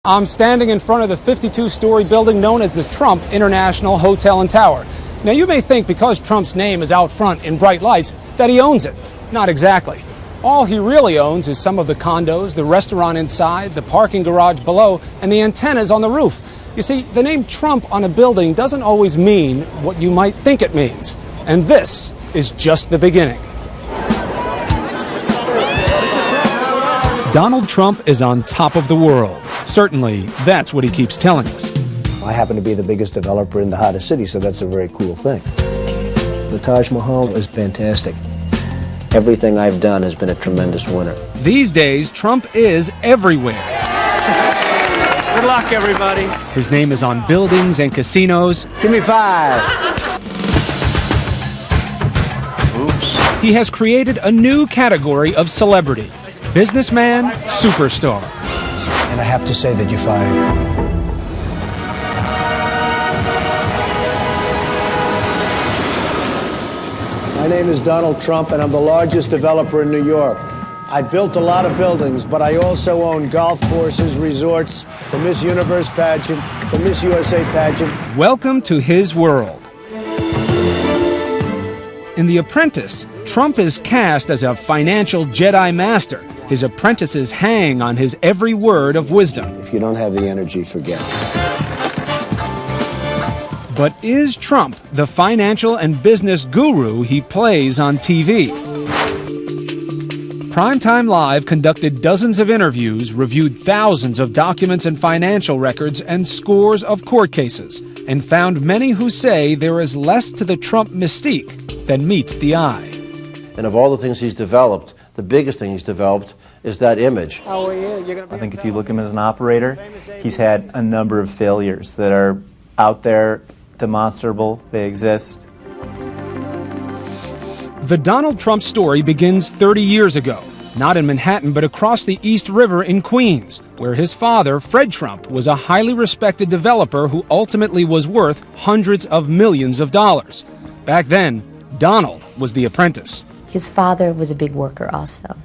I'm standing in front of the 52-story building known as the Trump International Hotel and Tower. Now, you may think because Trump's name is out front in bright lights that he owns it. Not exactly. All he really owns is some of the condos, the restaurant inside, the parking garage below, and the antennas on the roof. You see, the name Trump on a building doesn't always mean what you might think it means. And this is just the beginning. Donald Trump is on top of the world. Certainly, that's what he keeps telling us. I happen to be the biggest developer in the hottest city, so that's a very cool thing. The Taj Mahal is fantastic. Everything I've done has been a tremendous winner. These days, Trump is everywhere. Good luck, everybody. His name is on buildings and casinos. Give me 5. Oops. He has created a new category of celebrity. Businessman, superstar. And I have to say that you're fired. My name is Donald Trump, and I'm the largest developer in New York. I built a lot of buildings, but I also own golf courses, resorts, the Miss Universe pageant, the Miss USA pageant. Welcome to his world. In The Apprentice, Trump is cast as a financial Jedi master. His apprentices hang on his every word of wisdom. If you don't have the energy, forget it. But is Trump the financial and business guru he plays on TV? Primetime Live conducted dozens of interviews, reviewed thousands of documents and financial records, and scores of court cases, and found many who say there is less to the Trump mystique than meets the eye. And of all the things he's developed, the biggest thing he's developed is that image. I think if you look at him as an operator, he's had a number of failures that are out there, demonstrable, they exist. The Donald Trump story begins 30 years ago, not in Manhattan, but across the East River in Queens, where his father, Fred Trump, was a highly respected developer who ultimately was worth hundreds of millions of dollars. Back then, Donald was the apprentice. His father was a big worker also.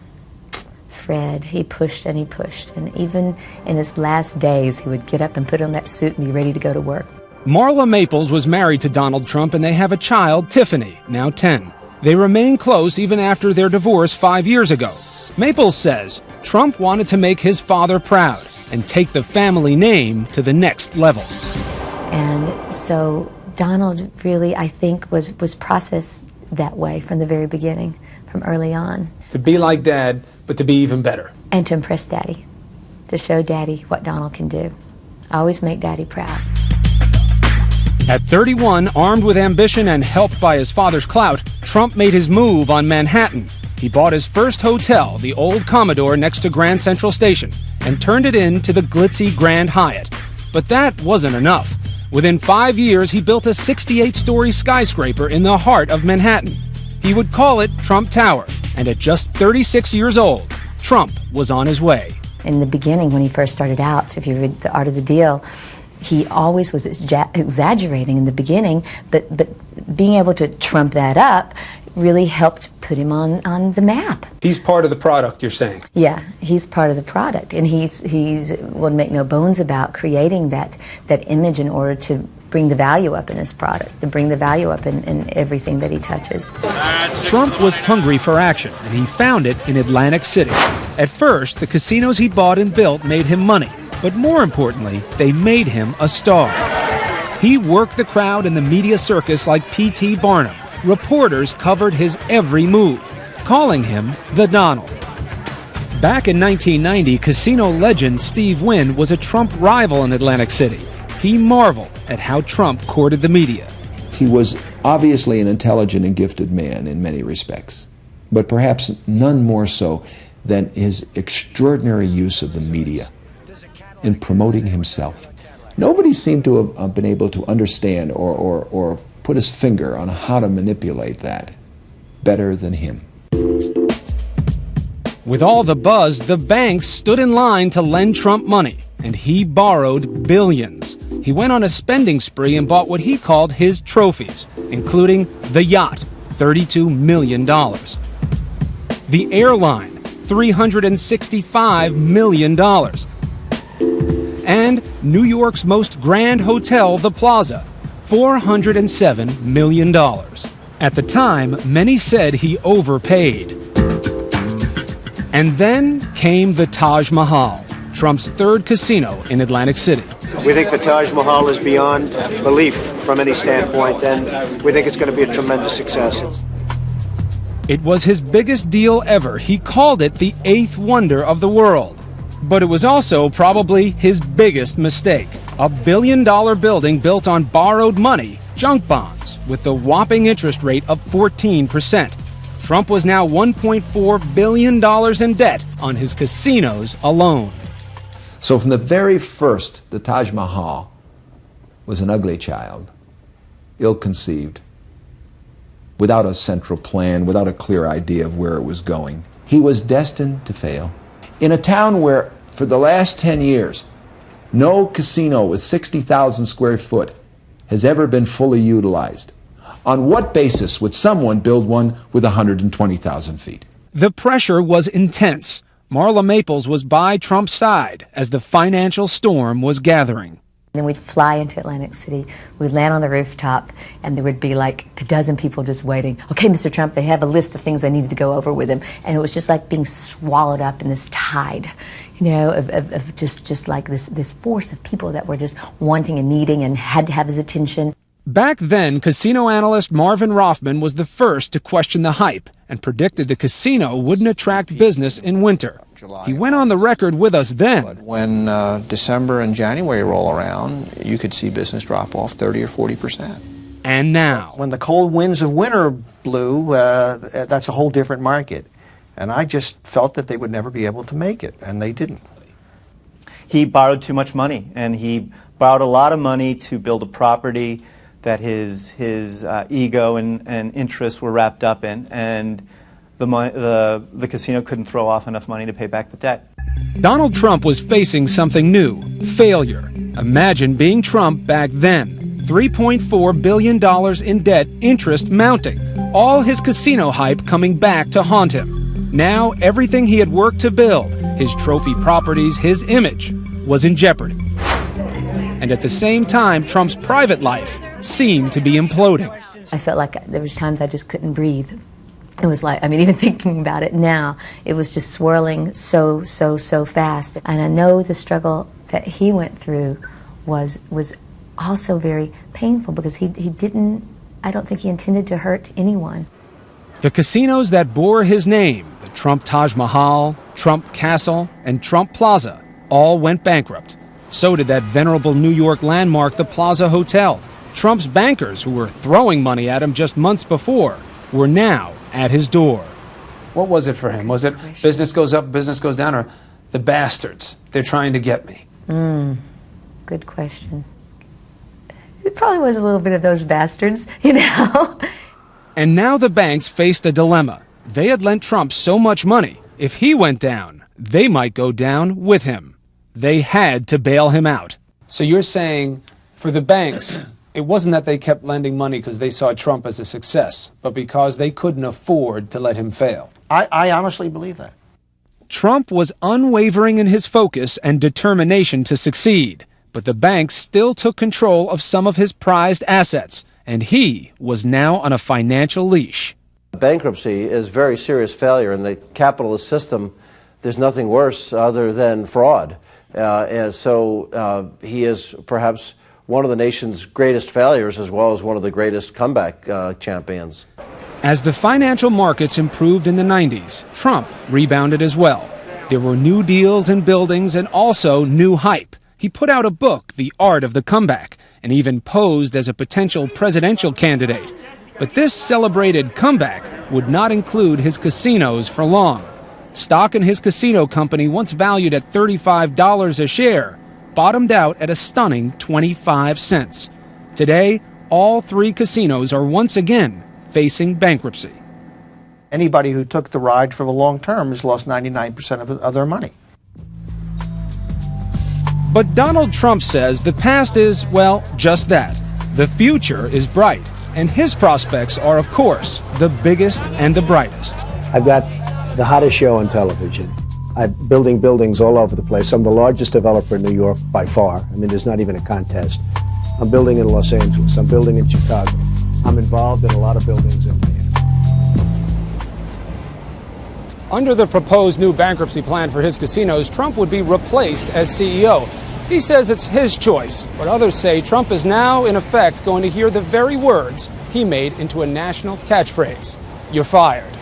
Fred, he pushed and he pushed, and even in his last days, he would get up and put on that suit and be ready to go to work. Marla Maples was married to Donald Trump, and they have a child, Tiffany, now 10. They remain close even after their divorce 5 years ago. Maples says Trump wanted to make his father proud and take the family name to the next level. And so Donald really, I think, was processed that way from the very beginning, from early on. To be like Dad, but to be even better. And to impress Daddy, to show Daddy what Donald can do. Always make Daddy proud. At 31, armed with ambition and helped by his father's clout, Trump made his move on Manhattan. He bought his first hotel, the Old Commodore next to Grand Central Station, and turned it into the glitzy Grand Hyatt. But that wasn't enough. Within 5 years, he built a 68-story skyscraper in the heart of Manhattan. He would call it Trump Tower, and at just 36 years old, Trump was on his way. In the beginning, when he first started out, so if you read The Art of the Deal, he always was exaggerating in the beginning, but being able to trump that up really helped put him on the map. He's part of the product, you're saying? Yeah, he's part of the product, and he's would make no bones about creating that image in order to bring the value up in his product, to bring the value up in everything that he touches. Trump was hungry for action, and he found it in Atlantic City. At first, the casinos he bought and built made him money, but more importantly, they made him a star. He worked the crowd in the media circus like P.T. Barnum. Reporters covered his every move, calling him the Donald. Back in 1990, casino legend Steve Wynn was a Trump rival in Atlantic City. He marveled at how Trump courted the media. He was obviously an intelligent and gifted man in many respects, but perhaps none more so than his extraordinary use of the media in promoting himself. Nobody seemed to have been able to understand or put his finger on how to manipulate that better than him. With all the buzz, the banks stood in line to lend Trump money, and he borrowed billions. He went on a spending spree and bought what he called his trophies, including the yacht, $32 million. The airline, $365 million. and New York's most grand hotel, the Plaza, $407 million. At the time, many said he overpaid. And then came the Taj Mahal, Trump's third casino in Atlantic City. We think the Taj Mahal is beyond belief from any standpoint, and we think it's going to be a tremendous success. It was his biggest deal ever. He called it the eighth wonder of the world. But it was also probably his biggest mistake. A billion-dollar building built on borrowed money, junk bonds, with the whopping interest rate of 14%. Trump was now $1.4 billion in debt on his casinos alone. So from the very first, the Taj Mahal was an ugly child, ill-conceived, without a central plan, without a clear idea of where it was going. He was destined to fail. In a town where, for the last 10 years, no casino with 60,000 square foot has ever been fully utilized, on what basis would someone build one with 120,000 feet? The pressure was intense. Marla Maples was by Trump's side as the financial storm was gathering. Then we'd fly into Atlantic City, we'd land on the rooftop, and there would be like a dozen people just waiting. Okay, Mr. Trump, they have a list of things I needed to go over with him. And it was just like being swallowed up in this tide, you know, of just like this force of people that were just wanting and needing and had to have his attention. Back then, casino analyst Marvin Rothman was the first to question the hype and predicted the casino wouldn't attract business in winter. He went on the record with us then. But when December and January roll around, you could see business drop off 30 or 40%. And now, when the cold winds of winter blew, that's a whole different market. And I just felt that they would never be able to make it, and they didn't. He borrowed too much money, and he borrowed a lot of money to build a property that his ego and interests were wrapped up in, and the casino couldn't throw off enough money to pay back the debt. Donald Trump was facing something new, failure. Imagine being Trump back then. $3.4 billion in debt, interest mounting. All his casino hype coming back to haunt him. Now everything he had worked to build, his trophy properties, his image, was in jeopardy. And at the same time, Trump's private life seemed to be imploding. I felt like there was times I just couldn't breathe. It was like, I mean, even thinking about it now, it was just swirling so fast. And I know the struggle that he went through was also very painful because he didn't, I don't think he intended to hurt anyone. The casinos that bore his name, the Trump Taj Mahal, Trump Castle, and Trump Plaza, all went bankrupt. So did that venerable New York landmark, the Plaza Hotel. Trump's bankers, who were throwing money at him just months before, were now at his door. What was it for him? Was it business goes up, business goes down, or the bastards, they're trying to get me? Good question. It probably was a little bit of those bastards, you know. And now the banks faced a dilemma. They had lent Trump so much money, if he went down, they might go down with him. They had to bail him out. So you're saying, for the banks, it wasn't that they kept lending money because they saw Trump as a success, but because they couldn't afford to let him fail. I honestly believe that. Trump was unwavering in his focus and determination to succeed, but the banks still took control of some of his prized assets, and he was now on a financial leash. Bankruptcy is very serious failure. In the capitalist system, there's nothing worse other than fraud. And so he is perhaps one of the nation's greatest failures as well as one of the greatest comeback champions. As the financial markets improved in the 90s, Trump rebounded as well. There were new deals and buildings and also new hype. He put out a book, The Art of the Comeback, and even posed as a potential presidential candidate. But this celebrated comeback would not include his casinos for long. Stock in his casino company, once valued at $35 a share, bottomed out at a stunning 25 cents. Today, all three casinos are once again facing bankruptcy. Anybody who took the ride for the long term has lost 99% of their money. But Donald Trump says the past is, well, just that. The future is bright, and his prospects are, of course, the biggest and the brightest. I've got the hottest show on television. I'm building buildings all over the place. I'm the largest developer in New York by far. I mean, there's not even a contest. I'm building in Los Angeles. I'm building in Chicago. I'm involved in a lot of buildings in Miami. Under the proposed new bankruptcy plan for his casinos, Trump would be replaced as CEO. He says it's his choice, but others say Trump is now, in effect, going to hear the very words he made into a national catchphrase. You're fired.